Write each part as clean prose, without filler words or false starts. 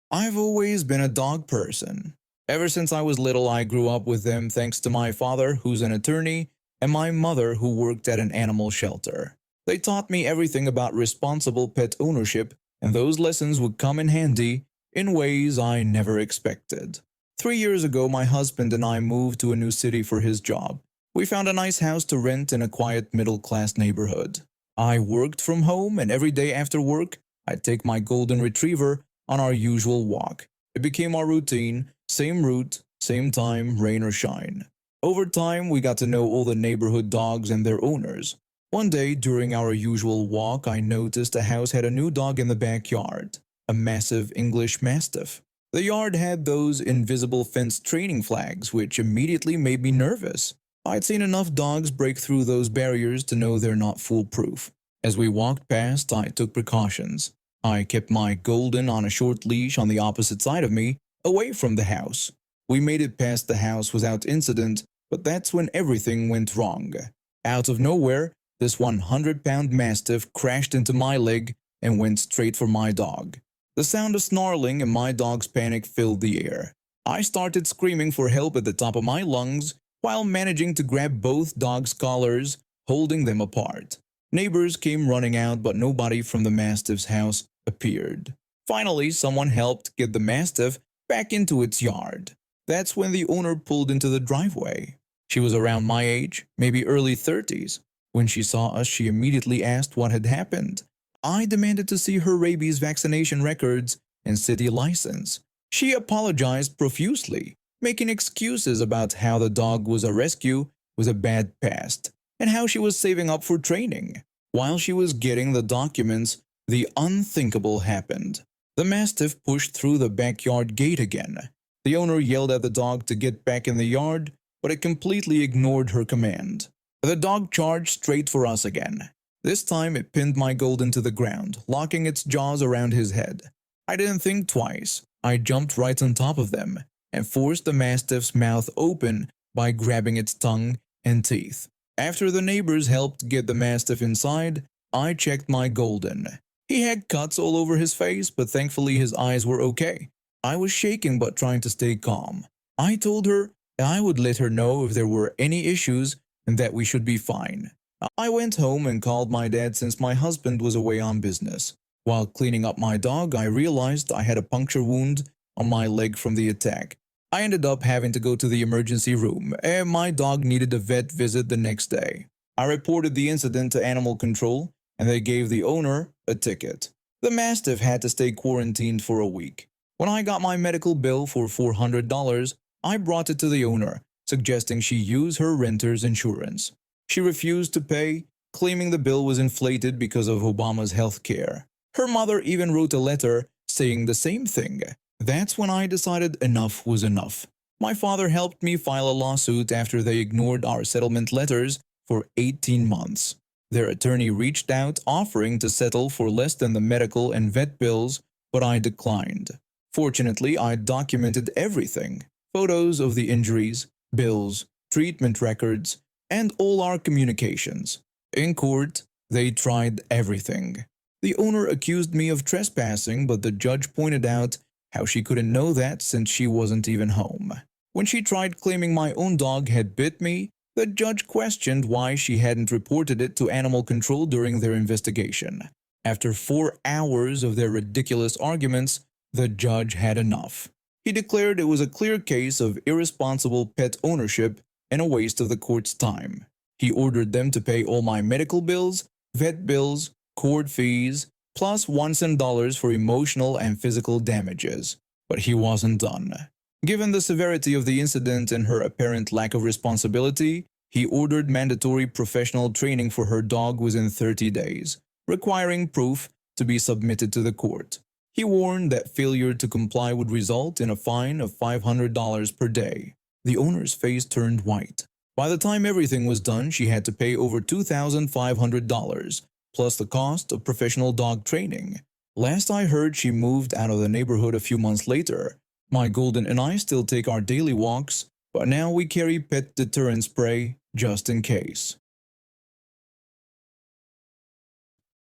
I've always been a dog person. Ever since I was little, I grew up with them thanks to my father, who's an attorney, and my mother, who worked at an animal shelter. They taught me everything about responsible pet ownership, and those lessons would come in handy in ways I never expected. 3 years ago, my husband and I moved to a new city for his job. We found a nice house to rent in a quiet middle class neighborhood. I worked from home, and every day after work, I'd take my golden retriever on our usual walk. It became our routine, same route, same time, rain or shine. Over time, we got to know all the neighborhood dogs and their owners. One day, during our usual walk, I noticed a house had a new dog in the backyard, a massive English Mastiff. The yard had those invisible fence training flags, which immediately made me nervous. I'd seen enough dogs break through those barriers to know they're not foolproof. As we walked past, I took precautions. I kept my Golden on a short leash on the opposite side of me, away from the house. We made it past the house without incident, but that's when everything went wrong. Out of nowhere, this 100-pound Mastiff crashed into my leg and went straight for my dog. The sound of snarling and my dog's panic filled the air. I started screaming for help at the top of my lungs while managing to grab both dogs' collars, holding them apart. Neighbors came running out, but nobody from the Mastiff's house appeared. Finally, someone helped get the Mastiff back into its yard. That's when the owner pulled into the driveway. She was around my age, maybe early 30s. When she saw us, she immediately asked what had happened. I demanded to see her rabies vaccination records and city license. She apologized profusely, making excuses about how the dog was a rescue with a bad past and how she was saving up for training. While she was getting the documents, the unthinkable happened. The Mastiff pushed through the backyard gate again. The owner yelled at the dog to get back in the yard, but it completely ignored her command. The dog charged straight for us again. This time it pinned my Golden to the ground, locking its jaws around his head. I didn't think twice. I jumped right on top of them and forced the Mastiff's mouth open by grabbing its tongue and teeth. After the neighbors helped get the Mastiff inside, I checked my Golden. He had cuts all over his face, but thankfully his eyes were okay. I was shaking but trying to stay calm. I told her I would let her know if there were any issues and that we should be fine. I went home and called my dad since my husband was away on business. While cleaning up my dog, I realized I had a puncture wound on my leg from the attack. I ended up having to go to the emergency room, and my dog needed a vet visit the next day. I reported the incident to animal control, and they gave the owner a ticket. The Mastiff had to stay quarantined for a week. When I got my medical bill for $400, I brought it to the owner, suggesting she use her renter's insurance. She refused to pay, claiming the bill was inflated because of Obama's health care. Her mother even wrote a letter saying the same thing. That's when I decided enough was enough. My father helped me file a lawsuit after they ignored our settlement letters for 18 months. Their attorney reached out offering to settle for less than the medical and vet bills, but I declined. Fortunately, I documented everything: photos of the injuries, bills, treatment records, and all our communications. In court, they tried everything. The owner accused me of trespassing, but the judge pointed out how she couldn't know that since she wasn't even home. When she tried claiming my own dog had bit me, the judge questioned why she hadn't reported it to animal control during their investigation. After 4 hours of their ridiculous arguments, the judge had enough. He declared it was a clear case of irresponsible pet ownership and a waste of the court's time. He ordered them to pay all my medical bills, vet bills, court fees, plus $1,000 for emotional and physical damages. But he wasn't done. Given the severity of the incident and her apparent lack of responsibility, he ordered mandatory professional training for her dog within 30 days, requiring proof to be submitted to the court. He warned that failure to comply would result in a fine of $500 per day. The owner's face turned white. By the time everything was done, she had to pay over $2,500, plus the cost of professional dog training. Last I heard, she moved out of the neighborhood a few months later. My Golden and I still take our daily walks, but now we carry pet deterrent spray just in case.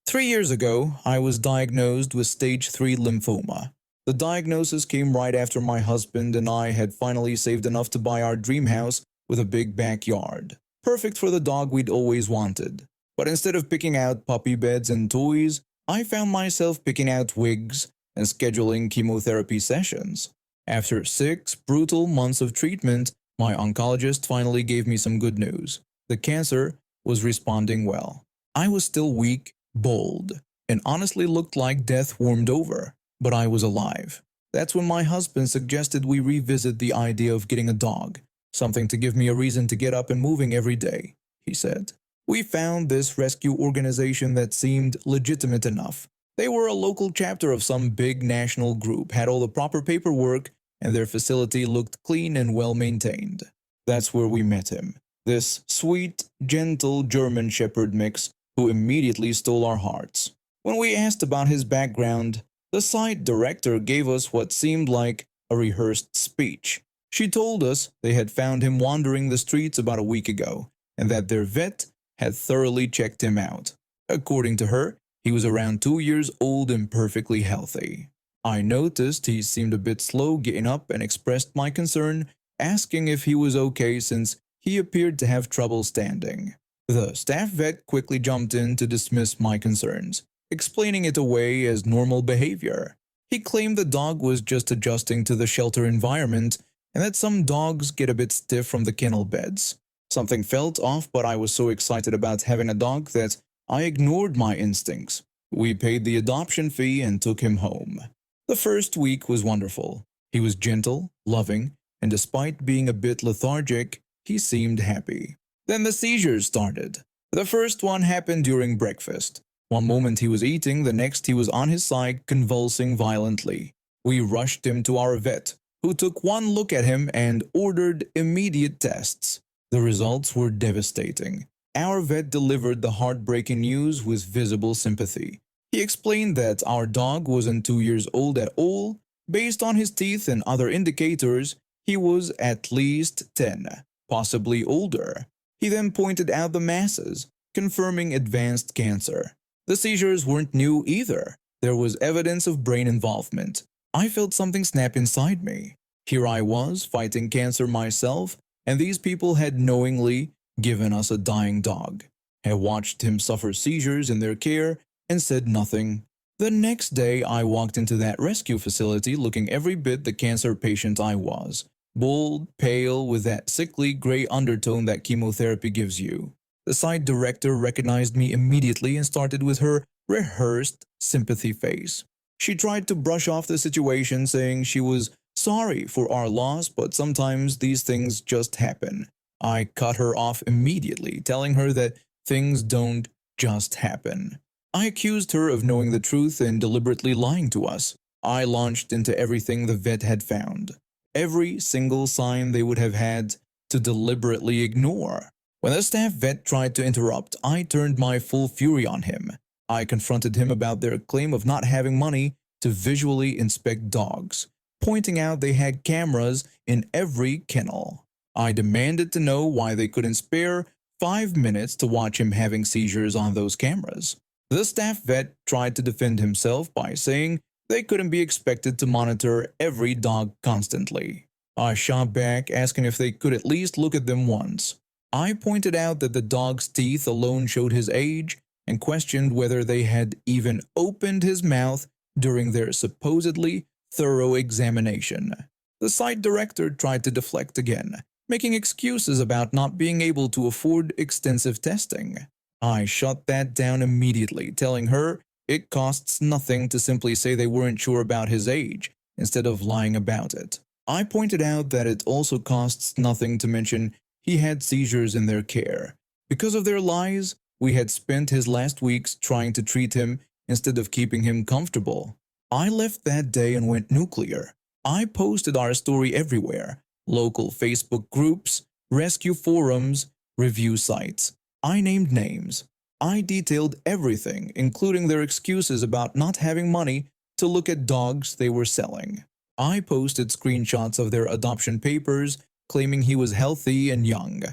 3 years ago, I was diagnosed with stage 3 lymphoma. The diagnosis came right after my husband and I had finally saved enough to buy our dream house with a big backyard, perfect for the dog we'd always wanted. But instead of picking out puppy beds and toys, I found myself picking out wigs and scheduling chemotherapy sessions. After 6 brutal months of treatment, my oncologist finally gave me some good news. The cancer was responding well. I was still weak, bold, and honestly looked like death warmed over, but I was alive. That's when my husband suggested we revisit the idea of getting a dog, something to give me a reason to get up and moving every day, he said. We found this rescue organization that seemed legitimate enough. They were a local chapter of some big national group, had all the proper paperwork, and their facility looked clean and well maintained. That's where we met him. This sweet, gentle German Shepherd mix who immediately stole our hearts. When we asked about his background, the site director gave us what seemed like a rehearsed speech. She told us they had found him wandering the streets about a week ago, and that their vet had thoroughly checked him out. According to her, he was around 2 years old and perfectly healthy. I noticed he seemed a bit slow getting up and expressed my concern, asking if he was okay since he appeared to have trouble standing. The staff vet quickly jumped in to dismiss my concerns, explaining it away as normal behavior. He claimed the dog was just adjusting to the shelter environment and that some dogs get a bit stiff from the kennel beds. Something felt off, but I was so excited about having a dog that I ignored my instincts. We paid the adoption fee and took him home. The first week was wonderful. He was gentle, loving, and despite being a bit lethargic, he seemed happy. Then the seizures started. The first one happened during breakfast. One moment he was eating, the next he was on his side convulsing violently. We rushed him to our vet, who took one look at him and ordered immediate tests. The results were devastating. Our vet delivered the heartbreaking news with visible sympathy. He explained that our dog wasn't 2 years old at all. Based on his teeth and other indicators, he was at least 10, possibly older. He then pointed out the masses, confirming advanced cancer. The seizures weren't new either. There was evidence of brain involvement. I felt something snap inside me. Here I was, fighting cancer myself, and these people had knowingly given us a dying dog, had watched him suffer seizures in their care, and said nothing. The next day I walked into that rescue facility looking every bit the cancer patient I was. Bold, pale, with that sickly gray undertone that chemotherapy gives you. The site director recognized me immediately and started with her rehearsed sympathy face. She tried to brush off the situation, saying she was sorry for our loss, but sometimes these things just happen. I cut her off immediately, telling her that things don't just happen. I accused her of knowing the truth and deliberately lying to us. I launched into everything the vet had found. Every single sign they would have had to deliberately ignore. When the staff vet tried to interrupt, I turned my full fury on him. I confronted him about their claim of not having money to visually inspect dogs, pointing out they had cameras in every kennel. I demanded to know why they couldn't spare 5 minutes to watch him having seizures on those cameras. The staff vet tried to defend himself by saying they couldn't be expected to monitor every dog constantly. I shot back, asking if they could at least look at them once. I pointed out that the dog's teeth alone showed his age and questioned whether they had even opened his mouth during their supposedly thorough examination. The site director tried to deflect again, making excuses about not being able to afford extensive testing. I shut that down immediately, telling her it costs nothing to simply say they weren't sure about his age, instead of lying about it. I pointed out that it also costs nothing to mention he had seizures in their care. Because of their lies, we had spent his last weeks trying to treat him instead of keeping him comfortable. I left that day and went nuclear. I posted our story everywhere: local Facebook groups, rescue forums, review sites. I named names. I detailed everything, including their excuses about not having money to look at dogs they were selling. I posted screenshots of their adoption papers, claiming he was healthy and young.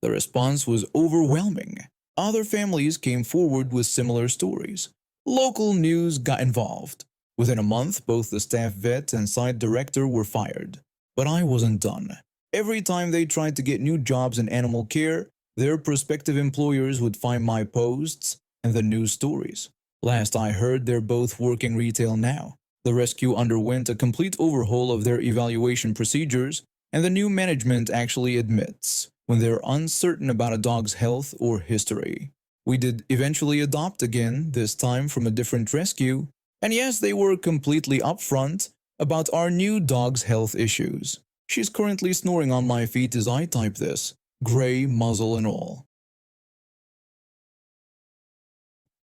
The response was overwhelming. Other families came forward with similar stories. Local news got involved. Within a month, both the staff vet and site director were fired. But I wasn't done. Every time they tried to get new jobs in animal care, their prospective employers would find my posts and the news stories. Last I heard, they're both working retail now. The rescue underwent a complete overhaul of their evaluation procedures, and the new management actually admits when they're uncertain about a dog's health or history. We did eventually adopt again, this time from a different rescue, and yes, they were completely upfront about our new dog's health issues. She's currently snoring on my feet as I type this, gray muzzle and all.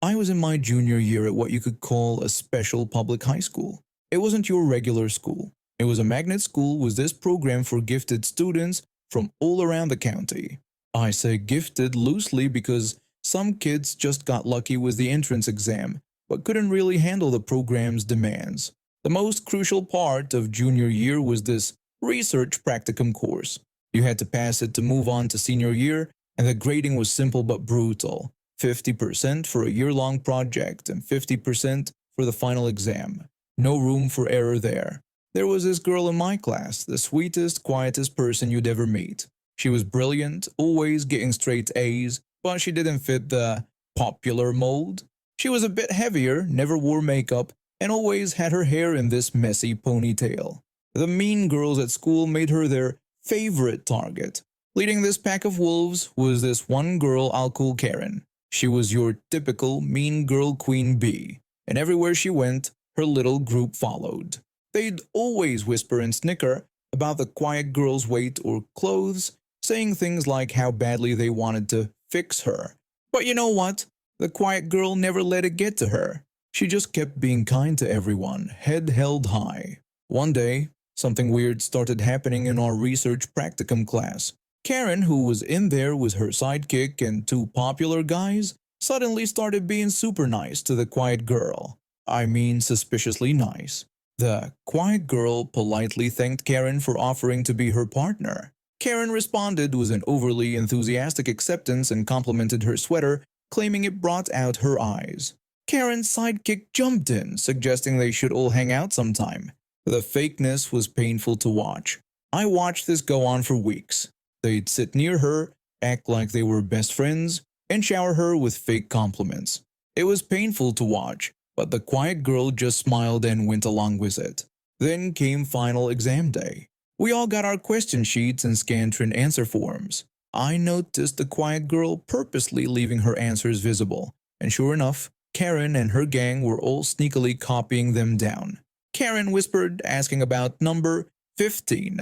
I was in my junior year at what you could call a special public high school. It wasn't your regular school. It was a magnet school with this program for gifted students from all around the county. I say gifted loosely because some kids just got lucky with the entrance exam, but couldn't really handle the program's demands. The most crucial part of junior year was this research practicum course. You had to pass it to move on to senior year, and the grading was simple but brutal. 50% for a year-long project and 50% for the final exam. No room for error there. There was this girl in my class, the sweetest, quietest person you'd ever meet. She was brilliant, always getting straight A's, but she didn't fit the popular mold. She was a bit heavier, never wore makeup, and always had her hair in this messy ponytail. The mean girls at school made her their favorite target. Leading this pack of wolves was this one girl I'll call Karen. She was your typical mean girl queen bee, and everywhere she went, her little group followed. They'd always whisper and snicker about the quiet girl's weight or clothes, saying things like how badly they wanted to fix her. But you know what? The quiet girl never let it get to her. She just kept being kind to everyone, head held high. One day, something weird started happening in our research practicum class. Karen, who was in there with her sidekick and two popular guys, suddenly started being super nice to the quiet girl. I mean suspiciously nice. The quiet girl politely thanked Karen for offering to be her partner. Karen responded with an overly enthusiastic acceptance and complimented her sweater, claiming it brought out her eyes. Karen's sidekick jumped in, suggesting they should all hang out sometime. The fakeness was painful to watch. I watched this go on for weeks. They'd sit near her, act like they were best friends, and shower her with fake compliments. It was painful to watch, but the quiet girl just smiled and went along with it. Then came final exam day. We all got our question sheets and Scantron answer forms. I noticed the quiet girl purposely leaving her answers visible, and sure enough, Karen and her gang were all sneakily copying them down. Karen whispered, asking about number 15.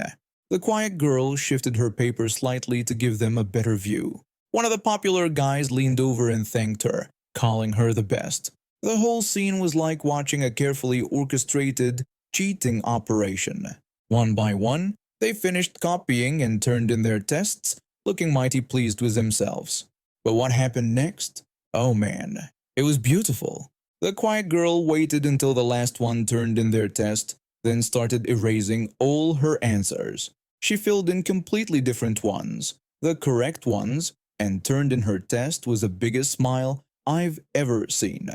The quiet girl shifted her paper slightly to give them a better view. One of the popular guys leaned over and thanked her, calling her the best. The whole scene was like watching a carefully orchestrated cheating operation. One by one, they finished copying and turned in their tests, looking mighty pleased with themselves. But what happened next? Oh man, it was beautiful. The quiet girl waited until the last one turned in their test, then started erasing all her answers. She filled in completely different ones, the correct ones, and turned in her test with the biggest smile I've ever seen.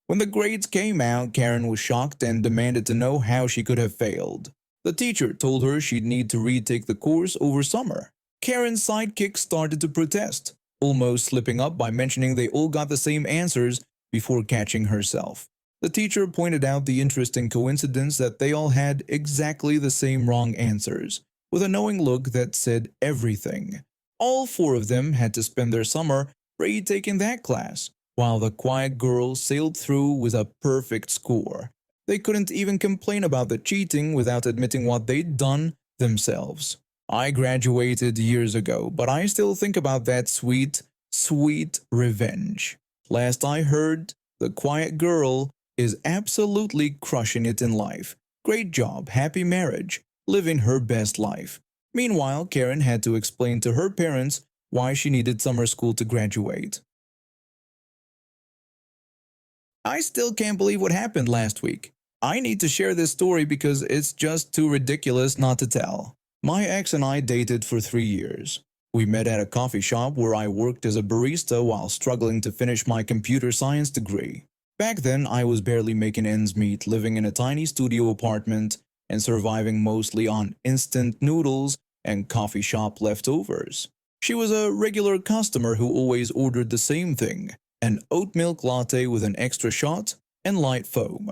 When the grades came out, Karen was shocked and demanded to know how she could have failed. The teacher told her she'd need to retake the course over summer. Karen's sidekick started to protest, almost slipping up by mentioning they all got the same answers before catching herself. The teacher pointed out the interesting coincidence that they all had exactly the same wrong answers, with a knowing look that said everything. All four of them had to spend their summer retaking that class, while the quiet girl sailed through with a perfect score. They couldn't even complain about the cheating without admitting what they'd done themselves. I graduated years ago, but I still think about that sweet, sweet revenge. Last I heard, the quiet girl is absolutely crushing it in life. Great job, happy marriage, living her best life. Meanwhile, Karen had to explain to her parents why she needed summer school to graduate. I still can't believe what happened last week. I need to share this story because it's just too ridiculous not to tell. My ex and I dated for 3 years. We met at a coffee shop where I worked as a barista while struggling to finish my computer science degree. Back then, I was barely making ends meet, living in a tiny studio apartment and surviving mostly on instant noodles and coffee shop leftovers. She was a regular customer who always ordered the same thing, an oat milk latte with an extra shot and light foam.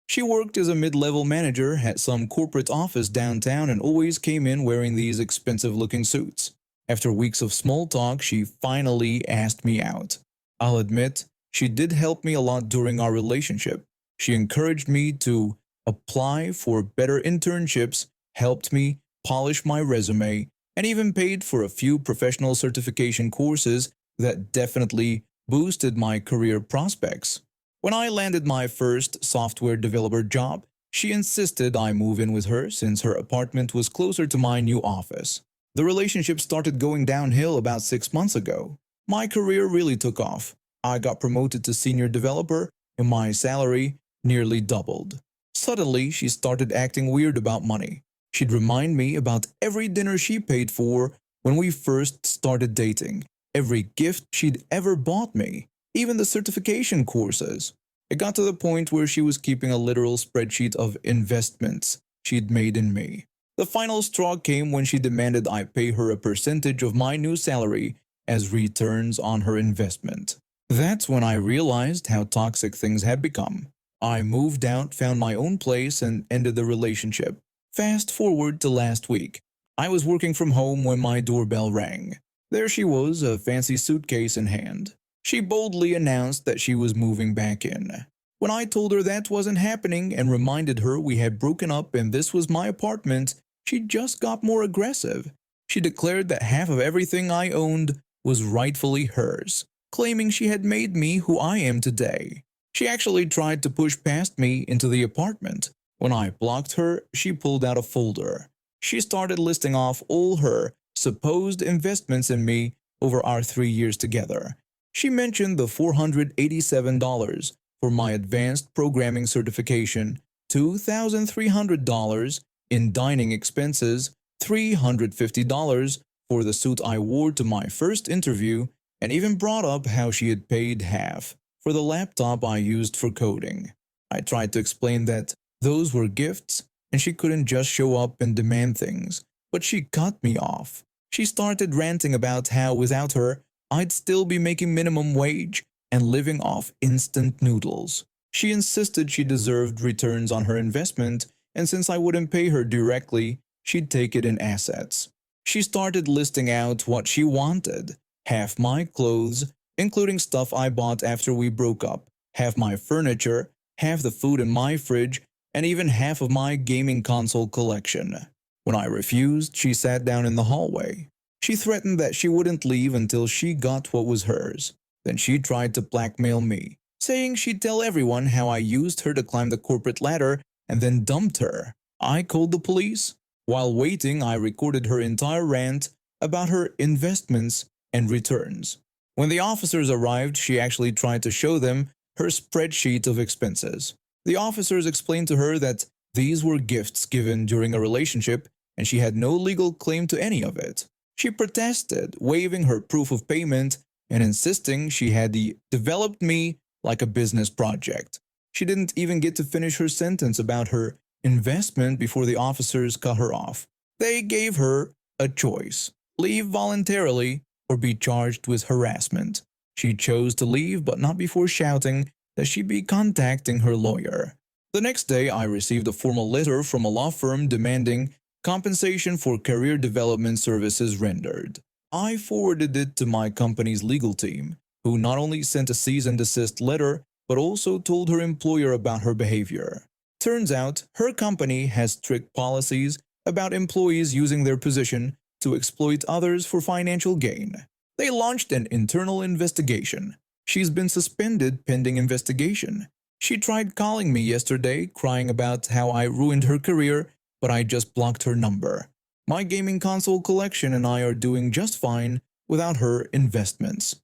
She worked as a mid-level manager at some corporate office downtown and always came in wearing these expensive-looking suits. After weeks of small talk, she finally asked me out. I'll admit, she did help me a lot during our relationship. She encouraged me to apply for better internships, helped me polish my resume, and even paid for a few professional certification courses that definitely boosted my career prospects. When I landed my first software developer job, she insisted I move in with her since her apartment was closer to my new office. The relationship started going downhill about 6 months ago. My career really took off. I got promoted to senior developer and my salary nearly doubled. Suddenly, she started acting weird about money. She'd remind me about every dinner she paid for when we first started dating, every gift she'd ever bought me, even the certification courses. It got to the point where she was keeping a literal spreadsheet of investments she'd made in me. The final straw came when she demanded I pay her a percentage of my new salary as returns on her investment. That's when I realized how toxic things had become. I moved out, found my own place, and ended the relationship. Fast forward to last week. I was working from home when my doorbell rang. There she was, a fancy suitcase in hand. She boldly announced that she was moving back in. When I told her that wasn't happening and reminded her we had broken up and this was my apartment, she just got more aggressive. She declared that half of everything I owned was rightfully hers, claiming she had made me who I am today. She actually tried to push past me into the apartment. When I blocked her, she pulled out a folder. She started listing off all her supposed investments in me over our 3 years together. She mentioned the $487 for my advanced programming certification, $2,300 in dining expenses, $350 for the suit I wore to my first interview, and even brought up how she had paid half for the laptop I used for coding. I tried to explain that those were gifts and she couldn't just show up and demand things, but she cut me off. She started ranting about how without her, I'd still be making minimum wage and living off instant noodles. She insisted she deserved returns on her investment, and since I wouldn't pay her directly, she'd take it in assets. She started listing out what she wanted: half my clothes, including stuff I bought after we broke up, half my furniture, half the food in my fridge, and even half of my gaming console collection. When I refused, she sat down in the hallway. She threatened that she wouldn't leave until she got what was hers. Then she tried to blackmail me, saying she'd tell everyone how I used her to climb the corporate ladder and then dumped her. I called the police. While waiting, I recorded her entire rant about her investments and returns. When the officers arrived, she actually tried to show them her spreadsheet of expenses. The officers explained to her that these were gifts given during a relationship and she had no legal claim to any of it. She protested, waiving her proof of payment and insisting she had developed me like a business project. She didn't even get to finish her sentence about her investment before the officers cut her off. They gave her a choice: leave voluntarily or be charged with harassment. She chose to leave, but not before shouting that she'd be contacting her lawyer. The next day, I received a formal letter from a law firm demanding compensation for career development services rendered. I forwarded it to my company's legal team, who not only sent a cease and desist letter, but also told her employer about her behavior. Turns out, her company has strict policies about employees using their position to exploit others for financial gain. They launched an internal investigation. She's been suspended pending investigation. She tried calling me yesterday, crying about how I ruined her career, but I just blocked her number. My gaming console collection and I are doing just fine without her investments.